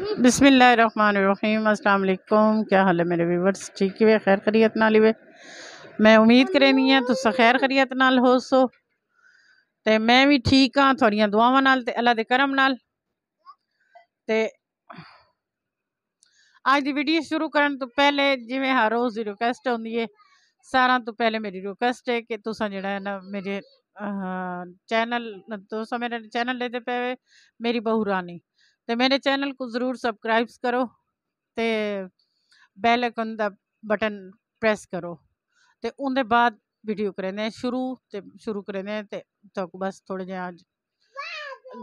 बिस्मिल्लाहिर्रहमानिर्रहीम। अस्सलाम वालेकुम। क्या हाल है मेरे व्यूवर्स? ठीक है, खैर खरीयत नाल ही वे। मैं उम्मीद करनी है तुस खैर खरीयत नाल हो सो ते मैं भी ठीक हाँ थोड़ियां दुआवां नाल ते अल्लाह दे करम नाल। ते आज दी वीडियो शुरू करन तो पहले जिवें हर रोज़ दी रिक्वेस्ट होंदी है, सारा तो पहले मेरी रिक्वेस्ट है कि तुसा जेड़ा है ना मेरे चैनल तुसा मेरे चैनल लेते पे मेरी बहू रानी ते मेरे चैनल को ज़रूर सब्सक्राइब करो ते बैल आइकन दा बटन प्रेस करो ते उनदे बाद वीडियो करें शुरू करें तो बस थोड़े जे अज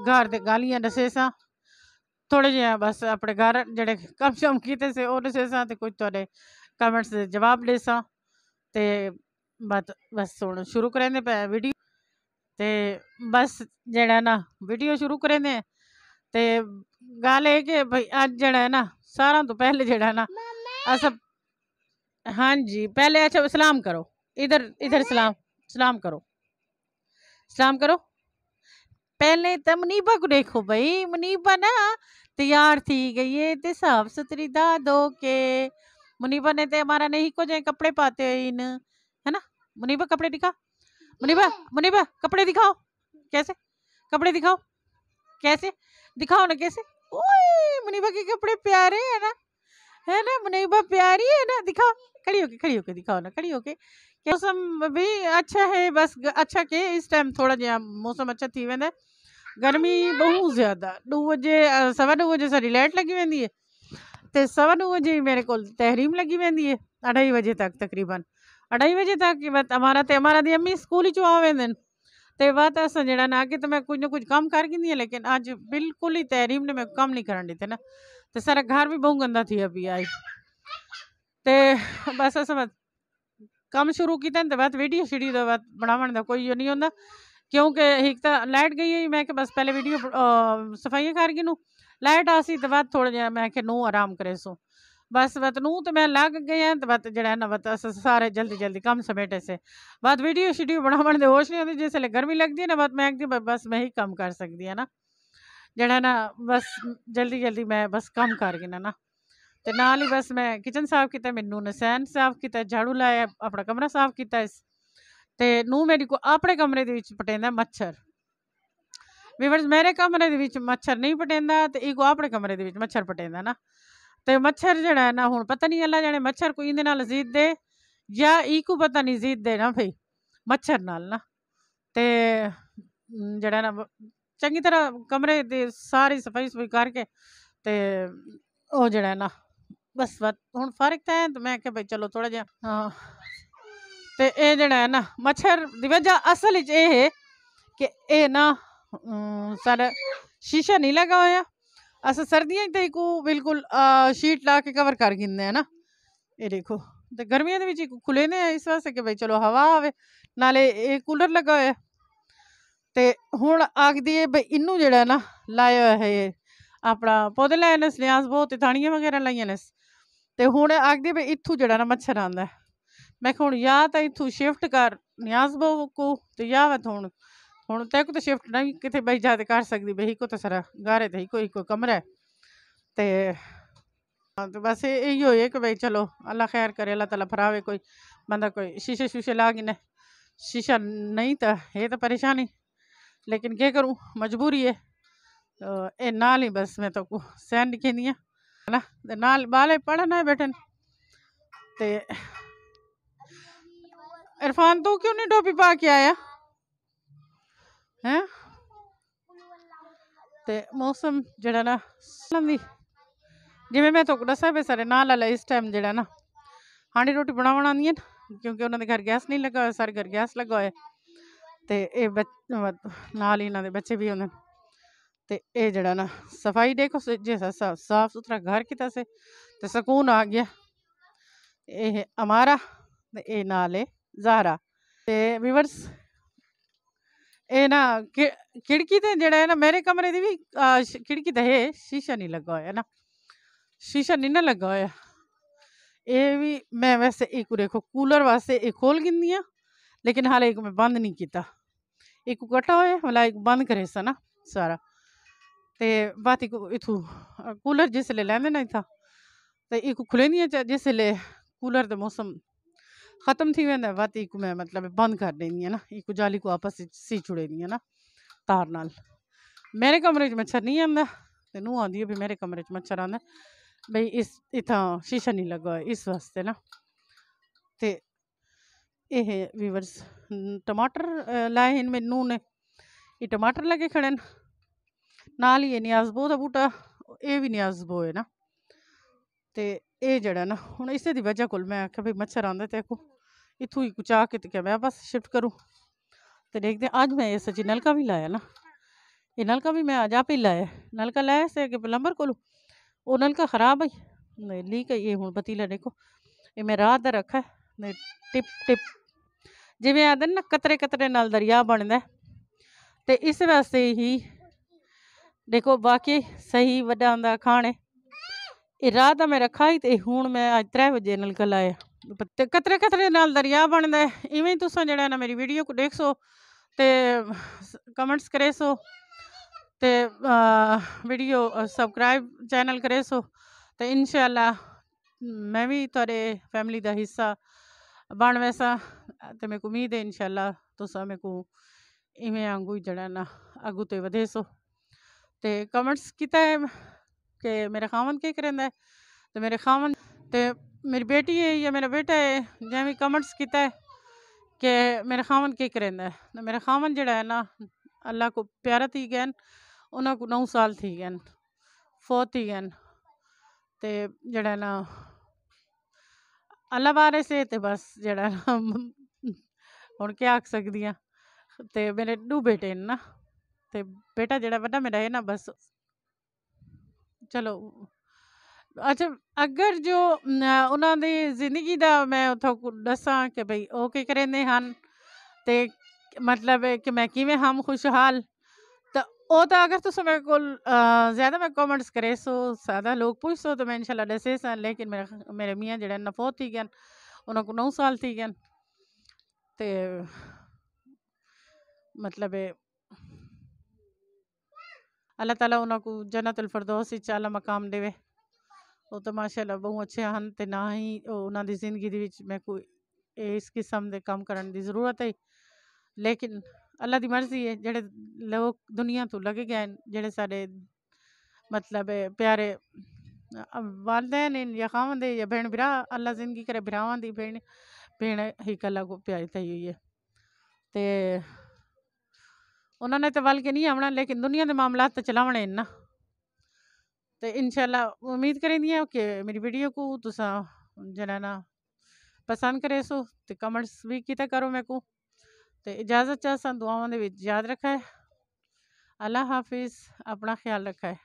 घर दे गालियां दसे सा थोड़े जे बस अपने घर जेड़े कम शम कीते से वो दसे सा ते कुछ थोड़े कमेंट्स दे जवाब दे सा ते बस हुण शुरू करें पे वीडियो ते बस जेड़ा ना वीडियो शुरू करें ते गल है कि भाई अज जेड़ा है ना सारा तो पहले जेड़ा ना अस हाँ जी पहले अच्छा सलाम करो इधर इधर सलाम करो सलाम करो। पहले तो मुनीबा को देखो भाई, मुनीबा ना तैयार थी गई है ते साफ सुथरी दादो के। मुनीबा ने ते हमारा नहीं को जाए कपड़े पाते हैं इन, है ना? मुनीबा कपड़े दिखा, मुनीबा मुनीबा कपड़े दिखाओ, कैसे कपड़े दिखाओ, कैसे दिखाओ ना कैसे। ओए मुनीबा के कपड़े प्यारे है ना मुनीबा प्यारी है ना, दिखाओ खड़ी होके दिखाओ ना, खड़ी होके। मौसम भी अच्छा है, बस अच्छा के इस टाइम थोड़ा जहा मौसम अच्छा थी वेंदा। गर्मी बहुत ज्यादा 2 बजे 9:15 बजे सारी लाइट लगी वेंदी है ते 9:15 बजे मेरे को तहरीम लगी वेंदी है 2:30 बजे तक, तकरीबन 2:30 बजे तक हमारा दी अम्मी स्कूल ही चुआ वेंदन ते बात अस जेड़ा ना आगे तो मैं कुछ ना कुछ काम कर गिंदी है, लेकिन आज बिल्कुल ही तहरीम ने मैं काम नहीं करन दिते ना ते सारा घर भी बहुत गंदा थी अभी आई ते बस अस कम शुरू किया ते बाद वीडियो शीडियो दा बाद बनावन दा कोई नहीं होंदा क्योंकि एक तो लाइट गई है। मैं बस पहले वीडियो सफाइयां कर गिनू लाइट आसी तो बाद थोड़ा जहा मैं नू आराम करे सो बस नू तो मैं लग गए हैं तो जड़ा ना अस सारे जल्दी जल्दी कम समेटे से बाद वीडियो शीडियो बनावन दे होश नहीं होती जिसले गर्मी लगती है ना बात मैं बस मैं ही कम कर सकती है ना जड़ा ना बस जल्दी जल्दी मैं बस कम कर गिना ना ते नाल ही बस मैं किचन साफ किया, मैनू नसैन साफ किया, झाड़ू लाया, अपना कमरा साफ किया ते नू मेरी को अपने कमरे दे विच पटेंदा मच्छर। वीवर्स मेरे कमरे दे विच मच्छर नहीं पटेंदा ते इको अपने कमरे दे विच मच्छर पटेंदा ना ते मच्छर जेड़ा है ना हुण पता नहीं अल्लाह जाने मच्छर कोई इंदे नाल जीत दे या इको पता नहीं जीत दे ना भाई मच्छर नाल ना ते जेड़ा ना चंगी तरह कमरे दी सारी सफाई सफाई करके ते ओ जेड़ा ना बस हुण फारिग थे तो मैं भाई चलो थोड़ा जिहा हाँ ते ये जेड़ा है ना मच्छर दी वजह असल च ये है कि ये ना सारा शीशा नहीं लगा होया अस सर्दियां ते इको बिल्कुल शीट ला के कवर कर गिंदे है ना ये देखो ते गर्मियां दे विच खुले ने इस वास्ते कि भाई चलो हवा आवे नाले ये कूलर लगा होया ते हुण आखदी है भाई इनू जेड़ा ना लाया है अपना पौधे लाए ने लिहाज बहुत थानियां वगैरह लाइया ने ते हुण आखदी भाई इत्थू जेड़ा ना मच्छर आंदा है। मैं हुण या तो इत्थू शिफ्ट कर न्याज बहु को ते या हुण तक तो शिफ्ट नहीं किते भाई जाते कर सकदी भाई को तो सारा गारे ते कोई कमरा है ते तो बस इहो है कि भाई चलो अल्लाह खैर करे, अल्लाह ताला फरावे कोई बंदा कोई शीशे शूशे ला गिने शीशा नहीं तो ये तो परेशानी लेकिन क्या करूँ मजबूरी है तो ये नाल ही बस मैं तो सहन दिखेंदी है ना नाल बाले पढ़ना बैठन ते इरफान तू क्यों नहीं टोपी पा के आया हैं ते मौसम जड़ा ना जिवें मैं तो दसा भी सारे नाल वाला इस टाइम जड़ा ना हांडी रोटी बनावन आंदी है क्योंकि उन्होंने घर गैस नहीं लगा होया सारे घर गैस लगा होया ते नाल ही इन्हां दे बच्चे भी होंदे ते ये जड़ा ना सफाई देखो जैसा साफ सुथरा घर किता से ते सुकून आ गया। ये हमारा ये नाल है ज़ाहरा ते व्यूअर्स ये ना खिड़की ते जड़ा है ना मेरे कमरे दी भी खिड़की ते है शीशा नहीं लगा होया ना शीशा नहीं ना लगा होया ये भी मैं वैसे एक देखो कूलर वास्ते एक खोल गिंदी हाँ लेकिन हाले एक मैं बंद नहीं किया एक कट्टा होया मतलब एक बंद करे सा ना सारा ते बात इथू कूलर जिसले लैंदे ना इत्थां ते इक खुलेंदियां जिसले कूलर दा मौसम खत्म थी वेंदा बात इक मैं मतलब बंद कर देनी है ना, इक जाली को आपस सी छुड़े दी है ना तार नाल। मेरे कमरे च मच्छर नहीं आंदा ते नूं आंदी है भी मेरे कमरे च मच्छर आंदा बई इस इत्थां शीशा नहीं लगा होया इस वास्ते ना। ते एह व्यूवर्स टमाटर लाए हैं मेरे नूं ने, ये टमाटर लगे खड़े न नाल ही न्याज़बो दा बूटा एह भी न्याज़बो है ना। ते एह जेह्ड़ा ना हुण इस्सै दी वजह कोल मैं आखेआ भाई मच्छर आंदा ते इत्थूं ही कुचा के ते क्या मैं बस शिफ्ट करूं। ते देखते आज मैं ये सच्ची नलका भी लाया ना, ये नलका भी मैं आज आप ही लाया, नलका लाया से कि प्लम्बर कोलू वो नलका खराब है लीक है। ये हुण पतीला देखो ये मैं रात दा रखा है टिप टिप जिवें आखदे ना कतरे कतरे नाल दरिया बनदा ते इस वास्ते ही देखो बाकी सही वड्डा आंदा खाने ये रात दा मैं रखा ही ते हुण मैं अज 3 बजे नलका लाया ते कतरे कतरे नाल दरिया बनदा इवें तुसां जेह्ड़ा ना मेरी वीडियो को देख सो ते कमेंट्स करे सो ते वीडियो सबसक्राइब चैनल करे सो ते इंशाअल्लाह मैं भी तुहाडे फैमिली दा हिस्सा बन वैसा ते मेरे को उम्मीद है इंशाअल्लाह तुसां मेरे को इवें आंगू जेह्ड़ा ना अग्गू ते वधे सो ते कमेंट्स कीता है कि मेरा खामन केह् करेंदा है ते मेरे खामन ते मेरी बेटी है या मेरा बेटा है जैं भी कमेंट्स कीता है कि मेरा खामन केह् करेंदा है ते मेरा खामन जेह्ड़ा है ना अल्लाह को प्यारा थी गए उन्हां को 9 साल थी गए फोत थी गए ते जेह्ड़ा ना अल्लाह बारे से ते बस जेह्ड़ा ना हुण क्या आख सकदी आं ते मेरे 2 बेटे न ना ते बेटा जेह्ड़ा वड्डा मेरा है ना बस चलो अच्छा अगर जो उन्हां दी जिंदगी दा मैं तुहानू दस्सां कि भई ओह् केह् करेंदे हन ते मतलब कि मैं किवें हम खुशहाल तो ओह् तां अगर तुस मेरे कोल ज़्यादा मैं कमेंट्स करे सो ज़्यादा लोग पुछ सो तो मैं इंशाल्लाह दस्से सन लेकिन मेरे मियाँ जेह्ड़े न फोत थी गए उन्हां को 9 साल थी गए ते मतलब अल्लाह ताला उन्हां को जन्नतुल फिरदौस विच आला मकाम देवे। ਉਹ ਤਾਂ ਮਾਸ਼ਾਅੱਲਾ ਬਹੁਤ ਅੱਛੇ ਹਨ ਤੇ ਨਾ ਹੀ ਉਹਨਾਂ ਦੀ ਜ਼ਿੰਦਗੀ ਦੇ ਵਿੱਚ ਮੈਂ ਕੋਈ ਇਸ ਕਿਸਮ ਦੇ ਕੰਮ ਕਰਨ ਦੀ ਜ਼ਰੂਰਤ ਹੈ ਲੇਕਿਨ ਅੱਲਾ ਦੀ ਮਰਜ਼ੀ ਹੈ ਜਿਹੜੇ ਲੋਕ ਦੁਨੀਆ ਤੋਂ ਲੱਗੇ ਗਏ ਜਿਹੜੇ ਸਾਡੇ ਮਤਲਬ ਪਿਆਰੇ ਵਾਲदैन या खावंद या भेण भरा अल्लाह ज़िंदगी करे भरावां दी भेण हिक अल्लाह को प्यारी थई हुई है ते ਉਹਨਾਂ ਨੇ ਤਾਂ ਵੱਲ ਕੇ ਨਹੀਂ ਆਉਣਾ लेकिन दुनिया ਦੇ मामलात तो चलावने ना तो इंशाल्लाह उम्मीद करेंदी आं कि मेरी वीडियो को तुसां जेह्ड़ा ना पसंद करे सो ते कमेंट्स भी कीता करो मेरे को ते इजाज़त चाहसां दुआवां दे विच याद रखा है। अल्लाह हाफिज़ अपना ख्याल रखा है।